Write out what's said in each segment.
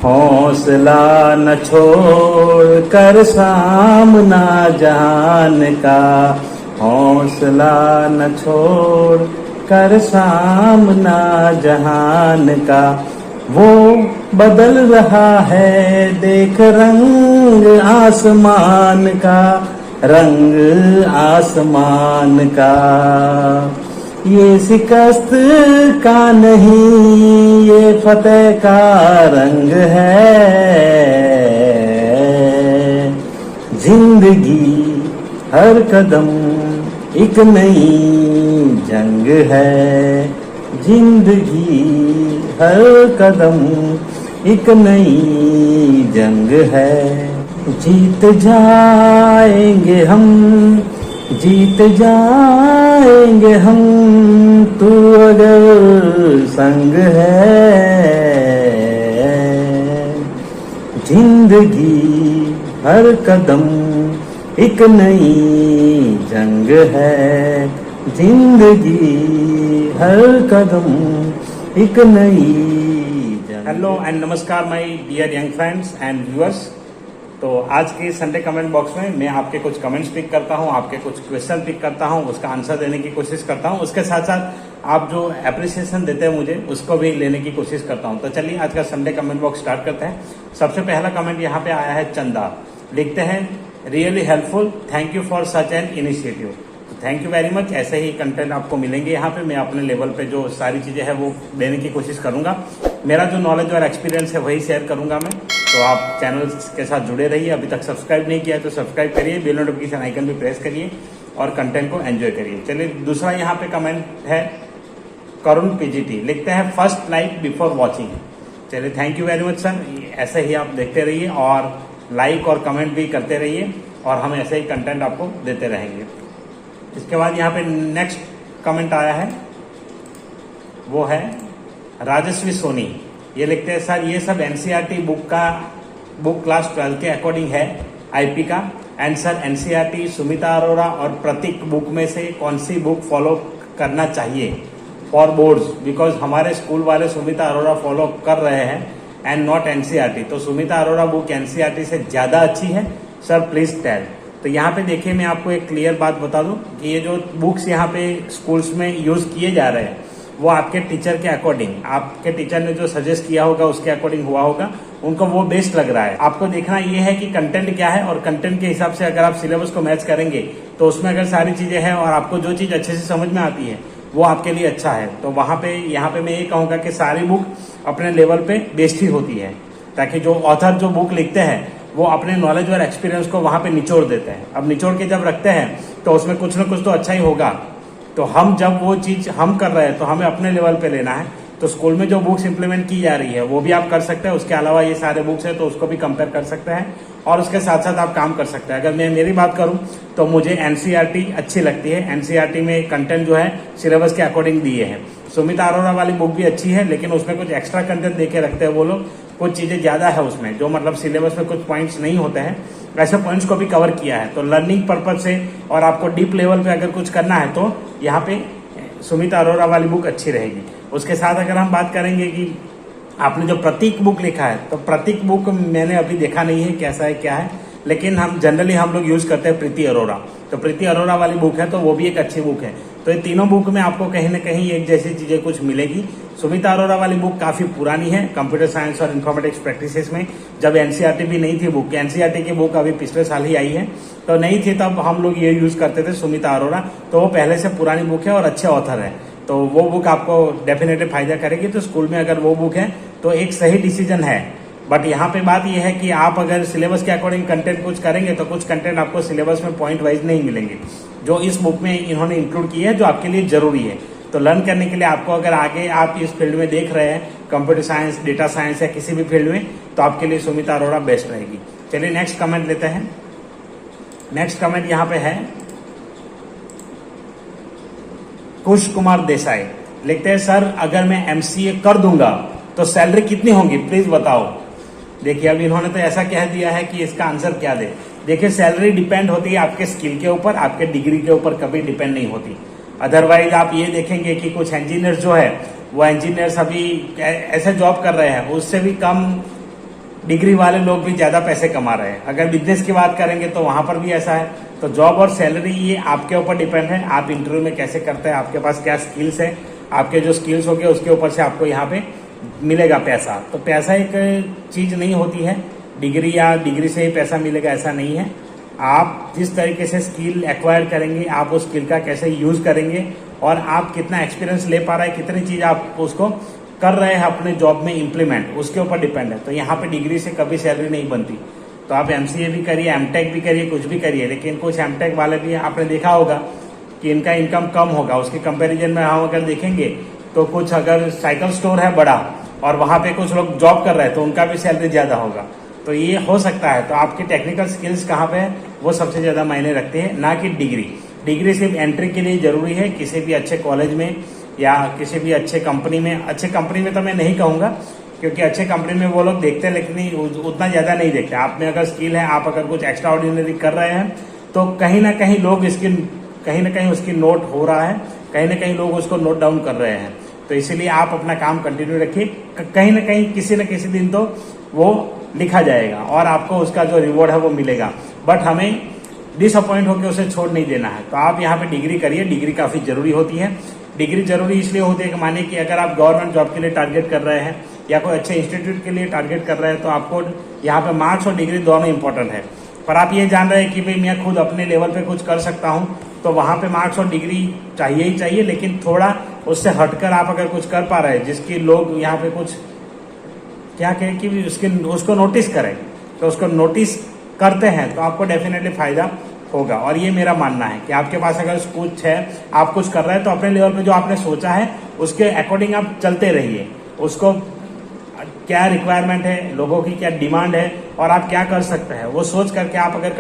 हौसला न छोड़ कर सामना जहान का, हौसला न छोड़ कर सामना जहान का। वो बदल रहा है देख रंग आसमान का, रंग आसमान का। ये शिकस्त का नहीं ये फतेह का रंग है। जिंदगी हर कदम एक नई जंग है, जिंदगी हर कदम एक नई जंग है। जीत जाएंगे हम, जीत जाएंगे हम, तू अगर संग है। जिंदगी हर कदम एक नई जंग है, जिंदगी हर कदम एक नई जंग। हेलो एंड नमस्कार my dear young friends and viewers. तो आज के संडे कमेंट बॉक्स में मैं आपके कुछ कमेंट्स पिक करता हूं, आपके कुछ क्वेश्चन पिक करता हूं, उसका आंसर देने की कोशिश करता हूं। उसके साथ साथ आप जो एप्रिसिएशन देते हैं मुझे, उसको भी लेने की कोशिश करता हूं। तो चलिए आज का संडे कमेंट बॉक्स स्टार्ट करते हैं। सबसे पहला कमेंट यहाँ पे आया है चंदा, लिखते हैं really helpful, thank you for such an initiative. Thank you very much. ऐसे ही कंटेंट आपको मिलेंगे यहाँ पे। मैं अपने लेवल पे जो सारी चीजें हैं वो देने की कोशिश करूंगा। मेरा जो नॉलेज और एक्सपीरियंस है वही शेयर करूंगा मैं। तो आप चैनल के साथ जुड़े रहिए। अभी तक सब्सक्राइब नहीं किया तो सब्सक्राइब करिए, बेल नोटिफिकेशन आइकन भी प्रेस करिए और कंटेंट को एंजॉय करिए। चलिए दूसरा यहाँ पे कमेंट है करुण पीजीटी, लिखते हैं फर्स्ट लाइक बिफोर वॉचिंग। चलिए thank you very much sir. ऐसे ही आप देखते रहिए और लाइक और कमेंट भी करते रहिए और हम ऐसे ही कंटेंट आपको देते रहेंगे। इसके बाद यहाँ पे नेक्स्ट कमेंट आया है, वो है राजस्वी सोनी। ये लिखते हैं सर ये सब एनसीईआरटी बुक क्लास 12 के अकॉर्डिंग है आईपी का। And sir NCERT Sumita Arora और प्रतीक बुक में से कौन सी बुक फॉलो करना चाहिए फॉर बोर्ड्स, बिकॉज हमारे स्कूल वाले सुमिता अरोरा फॉलो कर रहे हैं एंड नॉट एनसीईआरटी। तो सुमिता अरोरा बुक एनसीईआरटी से ज्यादा अच्छी है सर, प्लीज टेल। तो यहाँ पे देखिए मैं आपको एक क्लियर बात बता दूं कि ये जो बुक्स यहाँ पे स्कूल्स में यूज किए जा रहे हैं वो आपके टीचर के अकॉर्डिंग, आपके टीचर ने जो सजेस्ट किया होगा उसके अकॉर्डिंग हुआ होगा, उनको वो बेस्ट लग रहा है। आपको देखना ये है कि कंटेंट क्या है और कंटेंट के हिसाब से अगर आप सिलेबस को मैच करेंगे तो उसमें अगर सारी चीजें हैं और आपको जो चीज अच्छे से समझ में आती है वो आपके लिए अच्छा है। तो वहां पे यहाँ पे मैं ये कहूंगा कि सारी बुक अपने लेवल पे बेस्ट ही होती है, ताकि जो ऑथर जो बुक लिखते हैं वो अपने नॉलेज और एक्सपीरियंस को वहां पे निचोड़ देते हैं। अब निचोड़ के जब रखते हैं तो उसमें कुछ ना कुछ तो अच्छा ही होगा। तो हम जब वो चीज हम कर रहे हैं तो हमें अपने लेवल पे लेना है। तो स्कूल में जो बुक्स इंप्लीमेंट की जा रही है वो भी आप कर सकते हैं। उसके अलावा ये सारे बुक्स है तो उसको भी कंपेयर कर सकते हैं और उसके साथ साथ आप काम कर सकते हैं। अगर मैं मेरी बात करूं तो मुझे एनसीईआरटी अच्छी लगती है। एनसीईआरटी में कंटेंट जो है सिलेबस के अकॉर्डिंग दिए हैं। सुमिता अरोरा वाली बुक भी अच्छी है लेकिन उसमें कुछ एक्स्ट्रा कंटेंट देके रखते हैं वो लोग, कुछ चीजें ज्यादा है उसमें जो मतलब सिलेबस में कुछ पॉइंट्स नहीं होते हैं, ऐसे पॉइंट्स को भी कवर किया है। तो लर्निंग पर्पज से और आपको डीप लेवल पे अगर कुछ करना है तो यहाँ पे सुमिता अरोरा वाली बुक अच्छी रहेगी। उसके साथ अगर हम बात करेंगे कि आपने जो प्रतीक बुक लिखा है, तो प्रतीक बुक मैंने अभी देखा नहीं है कैसा है क्या है, लेकिन हम जनरली हम लोग यूज करते हैं प्रीति अरोरा। तो प्रीति अरोरा वाली बुक है तो वो भी एक अच्छी बुक है। तो ये तीनों बुक में आपको कहीं ना कहीं एक जैसी चीजें कुछ मिलेगी। सुमिता अरोरा वाली बुक काफी पुरानी है कंप्यूटर साइंस और इन्फॉर्मेटिक्स प्रैक्टिसेस में, जब एनसीईआरटी भी नहीं थी बुक। एनसीईआरटी की बुक अभी पिछले साल ही आई है, तो नहीं थी तब हम लोग ये यूज करते थे सुमिता अरोरा। तो वो पहले से पुरानी बुक है और अच्छे ऑथर है, तो वो बुक आपको डेफिनेटली फायदा करेगी। तो स्कूल में अगर वो बुक है तो एक सही डिसीजन है। बट यहाँ पे बात यह है कि आप अगर सिलेबस के अकॉर्डिंग कंटेंट कुछ करेंगे तो कुछ कंटेंट आपको सिलेबस में पॉइंट वाइज नहीं मिलेंगे, जो इस बुक में इन्होंने इंक्लूड किए हैं, जो आपके लिए जरूरी है। तो लर्न करने के लिए आपको अगर आगे आप इस फील्ड में देख रहे हैं, कंप्यूटर साइंस, डेटा साइंस या किसी भी फील्ड में, तो आपके लिए सुमिता अरोरा बेस्ट रहेगी। चलिए नेक्स्ट कमेंट लेते हैं। नेक्स्ट कमेंट यहाँ पे है कुश कुमार देसाई, लिखते हैं सर अगर मैं एमसीए कर दूंगा तो सैलरी कितनी होगी प्लीज बताओ। देखिए अब इन्होंने तो ऐसा कह दिया है कि इसका आंसर क्या दे। देखिए सैलरी डिपेंड होती है आपके स्किल के ऊपर, आपके डिग्री के ऊपर कभी डिपेंड नहीं होती। अदरवाइज आप ये देखेंगे कि कुछ इंजीनियर्स जो है वो इंजीनियर्स अभी ऐसे जॉब कर रहे हैं उससे भी कम डिग्री वाले लोग भी ज्यादा पैसे कमा रहे हैं। अगर बिजनेस की बात करेंगे तो वहां पर भी ऐसा है। तो जॉब और सैलरी ये आपके ऊपर डिपेंड है, आप इंटरव्यू में कैसे करते हैं, आपके पास क्या स्किल्स है, आपके जो स्किल्स होंगे उसके ऊपर से आपको यहाँ पे मिलेगा पैसा। तो पैसा एक चीज नहीं होती है, डिग्री या डिग्री से ही पैसा मिलेगा ऐसा नहीं है। आप जिस तरीके से स्किल एक्वायर करेंगे, आप उस स्किल का कैसे यूज करेंगे और आप कितना एक्सपीरियंस ले पा रहे हैं, कितनी चीज आप उसको कर रहे हैं अपने जॉब में इम्प्लीमेंट, उसके ऊपर डिपेंड है। तो यहाँ पे डिग्री से कभी सैलरी नहीं बनती। तो आप एमसीए भी करिए, एमटेक भी करिए, कुछ भी करिए, लेकिन कुछ एमटेक वाले भी आपने देखा होगा कि इनका इनकम कम होगा। उसके कंपैरिजन में हम अगर देखेंगे तो कुछ अगर साइकिल स्टोर है बड़ा और वहां पे कुछ लोग जॉब कर रहे हैं तो उनका भी सैलरी ज्यादा होगा। तो ये हो सकता है। तो आपकी टेक्निकल स्किल्स कहाँ पे है वो सबसे ज्यादा मायने रखते हैं, ना कि डिग्री। डिग्री सिर्फ एंट्री के लिए जरूरी है किसी भी अच्छे कॉलेज में या किसी भी अच्छे कंपनी में। अच्छे कंपनी में तो मैं नहीं कहूंगा, क्योंकि अच्छे कंपनी में वो लोग देखते हैं लेकिन उतना ज्यादा नहीं देखते। आप में अगर स्किल है, आप अगर कुछ एक्स्ट्रा ऑर्डिनरी कर रहे हैं तो कहीं ना कहीं लोग इसकी कहीं ना कहीं उसकी नोट हो रहा है, कहीं ना कहीं लोग उसको नोट डाउन कर रहे हैं। तो इसीलिए आप अपना काम कंटिन्यू रखिए, कहीं ना कहीं किसी न किसी दिन तो वो लिखा जाएगा और आपको उसका जो रिवॉर्ड है वो मिलेगा। बट हमें डिसअपॉइंट होकर उसे छोड़ नहीं देना है। तो आप यहाँ पे डिग्री करिए, डिग्री काफी जरूरी होती है। डिग्री जरूरी इसलिए होती है कि मानिए कि अगर आप गवर्नमेंट जॉब के लिए टारगेट कर रहे हैं या कोई अच्छे इंस्टीट्यूट के लिए टारगेट कर रहे हैं तो आपको यहाँ पे मार्क्स और डिग्री दोनों इंपॉर्टेंट है। पर आप ये जान रहे हैं कि भाई मैं खुद अपने लेवल पे कुछ कर सकता हूँ, तो वहां पे मार्क्स और डिग्री चाहिए ही चाहिए, लेकिन थोड़ा उससे हटकर आप अगर कुछ कर पा रहे हैं जिसकी लोग यहाँ पे कुछ क्या कहें कि उसको नोटिस करें, तो उसको नोटिस करते हैं तो आपको डेफिनेटली फायदा होगा। और ये मेरा मानना है कि आपके पास अगर कुछ है, आप कुछ कर रहे हैं तो अपने लेवल पे जो आपने सोचा है उसके अकॉर्डिंग आप चलते रहिए। उसको क्या रिक्वायरमेंट है, लोगों की क्या डिमांड है और आप क्या कर सकते हैं, वो सोच करके आप अगर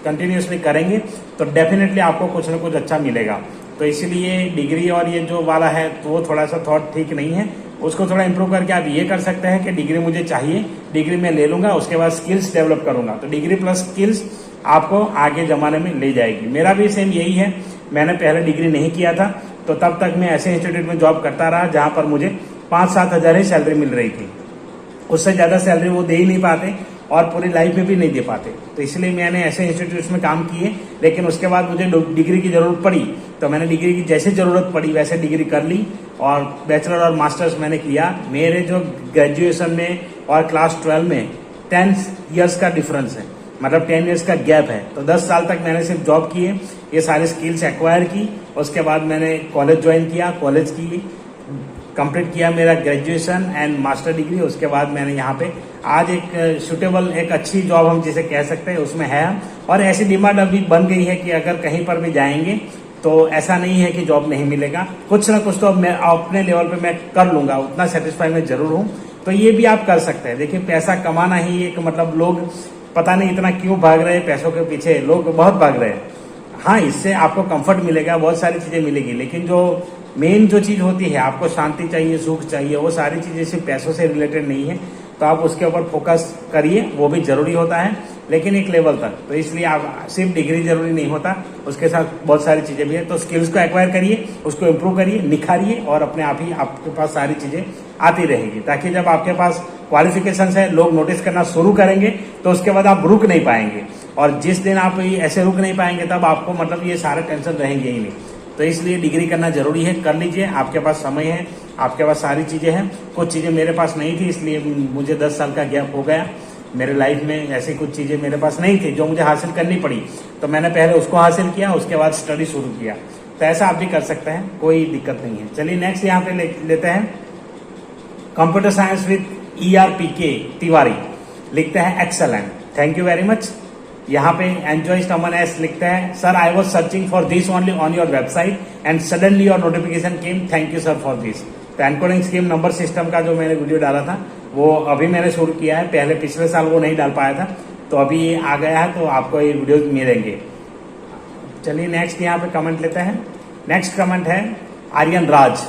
कंटिन्यूसली करेंगे तो डेफिनेटली आपको कुछ ना कुछ अच्छा मिलेगा। तो इसीलिए डिग्री और ये जो वाला है तो वो थोड़ा सा थॉट ठीक नहीं है। उसको थोड़ा इंप्रूव करके आप ये कर सकते हैं कि डिग्री मुझे चाहिए, डिग्री मैं ले लूंगा, उसके बाद स्किल्स डेवलप करूंगा। तो डिग्री प्लस स्किल्स आपको आगे जमाने में ले जाएगी। मेरा भी सेम यही है। मैंने पहले डिग्री नहीं किया था तो तब तक मैं ऐसे इंस्टीट्यूट में जॉब करता रहा जहां पर मुझे 5-7 हजार ही सैलरी मिल रही थी। उससे ज्यादा सैलरी वो दे ही नहीं पाते और पूरी लाइफ में भी नहीं दे पाते। तो इसलिए मैंने ऐसे इंस्टीट्यूट्स में काम किए, लेकिन उसके बाद मुझे डिग्री की जरूरत पड़ी तो मैंने डिग्री की जैसे जरूरत पड़ी वैसे डिग्री कर ली और बैचलर और मास्टर्स मैंने किया। मेरे जो ग्रेजुएशन में और क्लास 12 में 10 ईयर्स का डिफरेंस है, मतलब 10 ईयर्स का गैप है। तो 10 साल तक मैंने सिर्फ जॉब किए, ये सारी स्किल्स एक्वायर की। उसके बाद मैंने कॉलेज ज्वाइन किया, कॉलेज की कंप्लीट किया मेरा ग्रेजुएशन एंड मास्टर डिग्री। उसके बाद मैंने यहाँ पे आज एक सुटेबल, एक अच्छी जॉब हम जिसे कह सकते हैं उसमें है हम। और ऐसी डिमांड अभी बन गई है कि अगर कहीं पर भी जाएंगे तो ऐसा नहीं है कि जॉब नहीं मिलेगा, कुछ ना कुछ तो मैं अपने लेवल पे मैं कर लूंगा, उतना सेटिस्फाई मैं जरूर हूँ। तो ये भी आप कर सकते हैं। देखिए पैसा कमाना ही एक, मतलब लोग पता नहीं इतना क्यों भाग रहे हैं पैसों के पीछे, लोग बहुत भाग रहे हैं। हाँ, इससे आपको कंफर्ट मिलेगा, बहुत सारी चीजें मिलेगी, लेकिन जो मेन जो चीज होती है, आपको शांति चाहिए, सुख चाहिए, वो सारी चीजें सिर्फ पैसों से रिलेटेड नहीं है। तो आप उसके ऊपर फोकस करिए, वो भी जरूरी होता है लेकिन एक लेवल तक। तो इसलिए आप सिर्फ डिग्री जरूरी नहीं होता, उसके साथ बहुत सारी चीजें भी है। तो स्किल्स को एक्वायर करिए, उसको इम्प्रूव करिए, निखारिए और अपने आप ही आपके पास सारी चीजें आती रहेगी, ताकि जब आपके पास क्वालिफिकेशन है, लोग नोटिस करना शुरू करेंगे तो उसके बाद आप रुक नहीं पाएंगे। और जिस दिन आप ऐसे रुक नहीं पाएंगे तब आपको मतलब ये सारे टेंशन रहेंगे ही नहीं। तो इसलिए डिग्री करना जरूरी है, कर लीजिए, आपके पास समय है, आपके पास सारी चीजें हैं। कुछ चीजें मेरे पास नहीं थी, इसलिए मुझे 10 साल का गैप हो गया मेरे लाइफ में। ऐसी कुछ चीजें मेरे पास नहीं थी जो मुझे हासिल करनी पड़ी, तो मैंने पहले उसको हासिल किया, उसके बाद स्टडी शुरू किया। तो ऐसा आप भी कर सकते हैं, कोई दिक्कत नहीं है। चलिए नेक्स्ट यहाँ पे लेते हैं computer science with ERPK Tiwari, लिखते हैं excellent, thank you very much. यहाँ पे एंजॉय स्टमन एस लिखते हैं, sir I was searching for this only on your website and suddenly your notification came, thank you sir for this. तो encoding scheme number system का जो मैंने video डाला था वो अभी मैंने शुरू किया है, पहले पिछले साल वो नहीं डाल पाया था, तो अभी ये आ गया है, तो आपको ये वीडियो मिलेंगे। चलिए नेक्स्ट यहाँ पे कमेंट लेते हैं। नेक्स्ट कमेंट है आर्यन राज,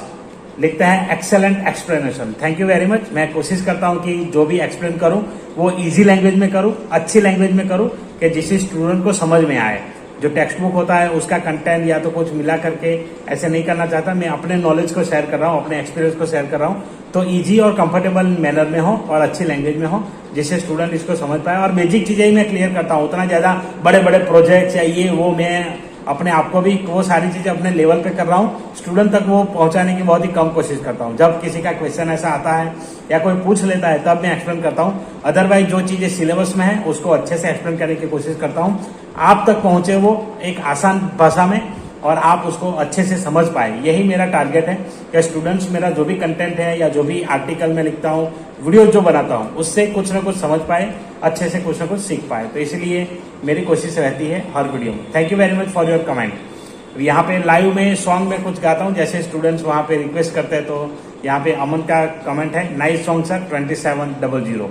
लिखता है excellent explanation, thank you very much. मैं कोशिश करता हूँ कि जो भी एक्सप्लेन करूँ वो इजी लैंग्वेज में करूँ, अच्छी लैंग्वेज में करूँ कि जिससे स्टूडेंट को समझ में आए। जो टेक्स्ट बुक होता है उसका कंटेंट या तो कुछ मिला करके ऐसे नहीं करना चाहता, मैं अपने नॉलेज को शेयर कर रहा हूँ, अपने एक्सपीरियंस को शेयर कर रहा हूँ, तो इजी और कंफर्टेबल मैनर में हो और अच्छी लैंग्वेज में हो, जिससे स्टूडेंट इसको समझ पाए। और बेसिक चीजें ही मैं क्लियर करता हूँ, उतना ज्यादा बड़े बड़े प्रोजेक्ट्स या ये वो मैं अपने आप को भी वो सारी चीजें अपने लेवल पे कर रहा हूँ, स्टूडेंट तक वो पहुंचाने की बहुत ही कम कोशिश करता हूँ। जब किसी का क्वेश्चन ऐसा आता है या कोई पूछ लेता है तब मैं एक्सप्लेन करता हूँ, अदरवाइज जो चीजें सिलेबस में है उसको अच्छे से एक्सप्लेन करने की कोशिश करता हूँ, आप तक पहुंचे वो एक आसान भाषा में और आप उसको अच्छे से समझ पाए। यही मेरा टारगेट है कि स्टूडेंट्स मेरा जो भी कंटेंट है या जो भी आर्टिकल में लिखता हूँ, वीडियो जो बनाता हूँ, उससे कुछ ना कुछ समझ पाए, अच्छे से कुछ ना कुछ सीख पाए। तो इसलिए मेरी कोशिश रहती है हर वीडियो में। Thank you very much for your comment. यहाँ पे लाइव में सॉन्ग में कुछ गाता हूँ, जैसे स्टूडेंट्स वहाँ पे रिक्वेस्ट करते हैं, तो यहाँ पे अमन का कमेंट है, नाइस सॉन्ग सर 2700।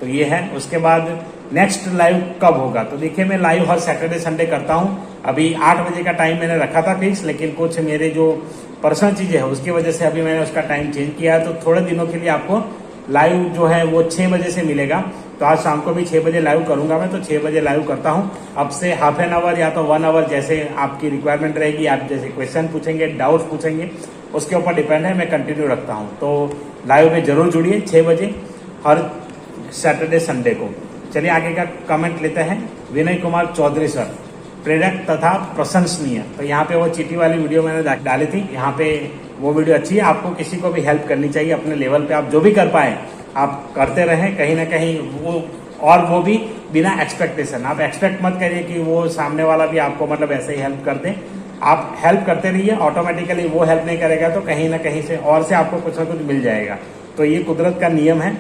तो ये है। उसके बाद नेक्स्ट लाइव कब होगा, तो देखिए मैं लाइव हर सैटरडे संडे करता हूँ। अभी 8 बजे का टाइम मैंने रखा था फिक्स, लेकिन कुछ मेरे जो पर्सनल चीजें है उसकी वजह से अभी मैंने उसका टाइम चेंज किया है। तो थोड़े दिनों के लिए आपको लाइव जो है वो 6 बजे से मिलेगा। तो आज शाम को भी 6 बजे लाइव करूंगा मैं, तो 6 बजे लाइव करता हूँ। अब से हाफ एन आवर या तो 1 आवर, जैसे आपकी रिक्वायरमेंट रहेगी, आप जैसे क्वेश्चन पूछेंगे, डाउट पूछेंगे, उसके ऊपर डिपेंड है, मैं कंटिन्यू रखता हूँ। तो लाइव में जरूर जुड़िए 6 बजे हर सैटरडे संडे को। चलिए आगे का कमेंट लेते हैं। विनय कुमार चौधरी सर, प्रेरक तथा प्रशंसनीय। तो यहाँ पे वो चीटी वाली वीडियो मैंने डाली थी, यहाँ पे वो वीडियो अच्छी है। आपको किसी को भी हेल्प करनी चाहिए अपने लेवल पे, आप जो भी कर पाए आप करते रहें कहीं ना कहीं वो, और वो भी बिना एक्सपेक्टेशन। आप एक्सपेक्ट मत करिए कि वो सामने वाला भी आपको मतलब ऐसे ही हेल्प कर दे। आप हेल्प करते रहिए, ऑटोमेटिकली वो हेल्प नहीं करेगा तो कहीं ना कहीं से और से आपको कुछ ना कुछ मिल जाएगा। तो ये कुदरत का नियम है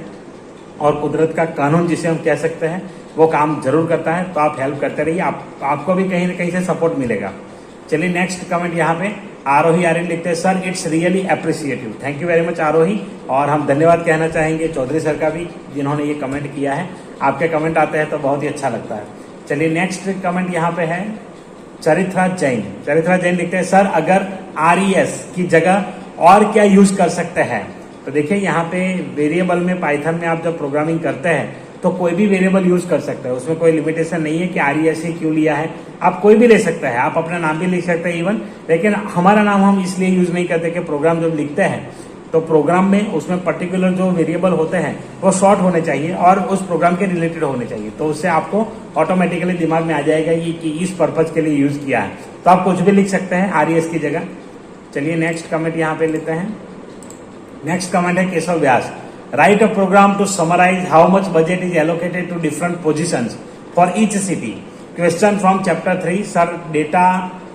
और कुदरत का कानून जिसे हम कह सकते हैं, वो काम जरूर करता है। तो आप हेल्प करते रहिए, आपको भी कहीं ना कहीं से सपोर्ट मिलेगा। चलिए नेक्स्ट कमेंट यहाँ पे आरोही आर्यन लिखते हैं, sir it's really appreciative. Thank you very much Aarohi. और हम धन्यवाद कहना चाहेंगे चौधरी सर का भी, जिन्होंने ये कमेंट किया है। आपके कमेंट आते हैं तो बहुत ही अच्छा लगता है। चलिए नेक्स्ट कमेंट यहाँ पे है चरित्रा जैन। चरित्रा जैन लिखते हैं, सर अगर RES की जगह और क्या यूज कर सकते हैं। तो देखिए यहाँ पे वेरिएबल में, पाइथन में आप जब प्रोग्रामिंग करते हैं तो कोई भी वेरिएबल यूज कर सकते हैं, उसमें कोई लिमिटेशन नहीं है कि RES ही क्यों लिया है। आप कोई भी ले सकते हैं, आप अपना नाम भी लिख सकते हैं इवन। लेकिन हमारा नाम हम इसलिए यूज नहीं करते कि प्रोग्राम जब लिखते हैं तो प्रोग्राम में उसमें पर्टिकुलर जो वेरिएबल होते हैं वो शॉर्ट होने चाहिए और उस प्रोग्राम के रिलेटेड होने चाहिए। तो उससे आपको ऑटोमेटिकली दिमाग में आ जाएगा कि इस पर्पज के लिए यूज किया है। तो आप कुछ भी लिख सकते हैं RES की जगह। चलिए नेक्स्ट कमेंट यहाँ पे लेते हैं। नेक्स्ट कमेंट है Keshav Vyas, write a program to summarize how much budget is allocated to different positions for each city. Question from chapter 3, sir data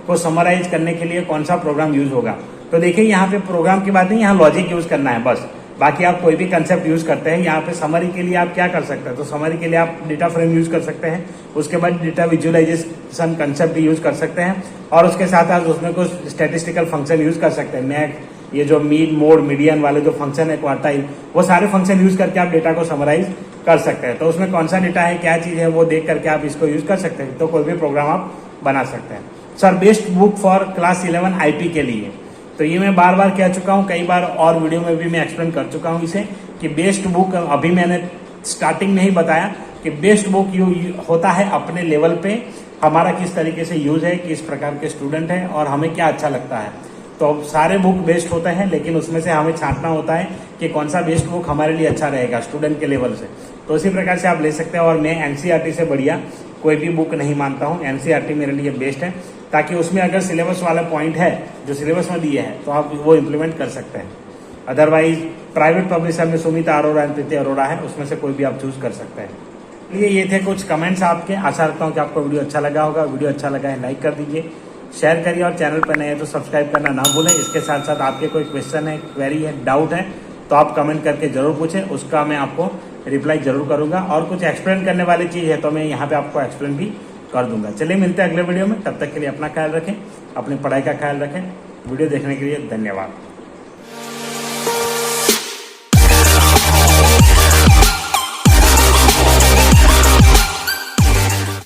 को समराइज करने के लिए कौन सा प्रोग्राम यूज होगा। तो देखिए यहाँ पे प्रोग्राम की बात नहीं, यहाँ लॉजिक यूज करना है बस। बाकी आप कोई भी कंसेप्ट यूज करते हैं। यहाँ पे समरी के लिए आप क्या कर सकते हैं, तो समरी के लिए आप डेटा फ्रेम यूज कर सकते हैं। उसके बाद डेटा विजुअलाइजेशन कंसेप्ट यूज कर सकते हैं और उसके साथ आप उसमें कुछ स्टैटिस्टिकल फंक्शन यूज कर सकते हैं। मैक, ये जो मीन, मोड, मीडियन वाले जो फंक्शन है, क्वार्टाइल, वो सारे फंक्शन यूज करके आप डेटा को समराइज कर सकते हैं। तो उसमें कौन सा डेटा है, क्या चीज है, वो देख करके आप इसको यूज कर सकते हैं। तो कोई भी प्रोग्राम आप बना सकते हैं। Sir best book for class 11 IP के लिए, तो ये मैं बार बार कह चुका हूँ, कई बार और वीडियो में भी मैं एक्सप्लेन कर चुका हूँ इसे, कि बेस्ट बुक, अभी मैंने स्टार्टिंग में ही बताया कि बेस्ट बुक होता है अपने लेवल पे, हमारा किस तरीके से यूज है, किस प्रकार के स्टूडेंट है और हमें क्या अच्छा लगता है। तो सारे बुक बेस्ट होते हैं, लेकिन उसमें से हमें छांटना होता है कि कौन सा बेस्ट बुक हमारे लिए अच्छा रहेगा स्टूडेंट के लेवल से। तो इसी प्रकार से आप ले सकते हैं। और मैं NCERT से बढ़िया कोई भी बुक नहीं मानता हूँ, NCERT मेरे लिए बेस्ट है, ताकि उसमें अगर सिलेबस वाला पॉइंट है जो सिलेबस में दिए हैं तो आप वो इम्प्लीमेंट कर सकते हैं। अदरवाइज प्राइवेट पब्लिशर में सुमिता अरोड़ा एंड प्रीति अरोड़ा है, उसमें से कोई भी आप चूज कर सकते हैं। ये थे कुछ कमेंट्स आपके। आशा रखता हूँ कि आपको वीडियो अच्छा लगा होगा। वीडियो अच्छा लगा है लाइक कर दीजिए, शेयर करिए और चैनल पर नए हैं तो सब्सक्राइब करना ना भूलें। इसके साथ साथ आपके कोई क्वेश्चन है, क्वेरी है, डाउट है तो आप कमेंट करके जरूर पूछें, उसका मैं आपको रिप्लाई जरूर करूंगा। और कुछ एक्सप्लेन करने वाली चीज़ है तो मैं यहाँ पे आपको एक्सप्लेन भी कर दूंगा। चलिए मिलते हैं अगले वीडियो में, तब तक के लिए अपना ख्याल रखें, अपनी पढ़ाई का ख्याल रखें। वीडियो देखने के लिए धन्यवाद।